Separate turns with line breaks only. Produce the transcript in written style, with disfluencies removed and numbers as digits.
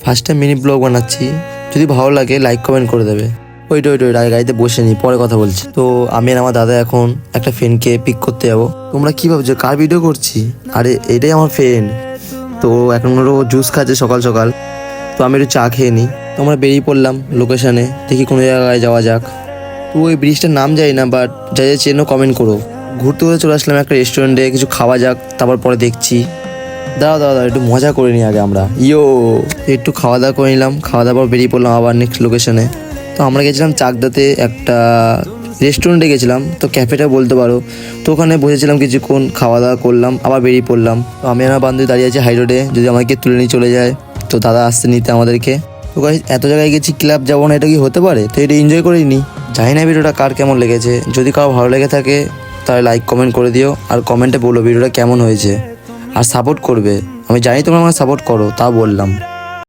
First time mini blog বানাচ্ছি, যদি ভালো লাগে লাইক কমেন্ট করে দেবে। ওইটা আগে গাড়িতে বসে নি, পরে কথা বলছি। তো আমি আর আমার দাদা এখন একটা ফ্রেন্ডকে পিক করতে যাবো। তোমরা কি ভাবছো কার ভিডিও করছি? আরে এটাই আমার ফ্রেন্ড। তো এখন ওরও জুস খাচ্ছে সকাল সকাল, তো আমি একটু চা খেয়ে নিই। তো আমরা বেরিয়ে পড়লাম লোকেশানে, দেখি কোনো জায়গায় যাওয়া যাক। তো ওই ব্রিজটার নাম জানি না, বাট যা যা চেনো কমেন্ট করো। ঘুরতে ঘুরতে চলে আসলাম একটা রেস্টুরেন্টে, কিছু খাওয়া যাক, তারপর পরে দেখছি। দাঁড়াও একটু মজা করে নিই আগে আমরা। একটু খাওয়া দাওয়া করে নিলাম, খাওয়া দাওয়ার পর বেরিয়ে পড়লাম আবার নেক্সট লোকেশনে। তো আমরা গেছিলাম চাকদাতে একটা রেস্টুরেন্টে গেছিলাম, তো ক্যাফেটা বলতে পারো। তো ওখানে বসেছিলাম কিছুক্ষণ, খাওয়া দাওয়া করলাম, আবার বেরিয়ে পড়লাম। তো আমি আমার বান্ধবী দাঁড়িয়ে আছি হাই রোডে, যদি আমাকে তুলে নিয়ে চলে যায়। তো দাদা আসতে নিতে আমাদেরকে। তো গাইস এত জায়গায় গেছি, ক্লাব যাবো না, এটা কি হতে পারে? তো এটা এনজয় করেই নি। জানি না ভিডিওটা কার কেমন লেগেছে, যদি কারো ভালো লেগে থাকে তাহলে লাইক কমেন্ট করে দিও, আর কমেন্টে বলো ভিডিওটা কেমন হয়েছে, আর সাপোর্ট করবে। আমি জানি তোমরা আমাকে সাপোর্ট করো, তা বললাম।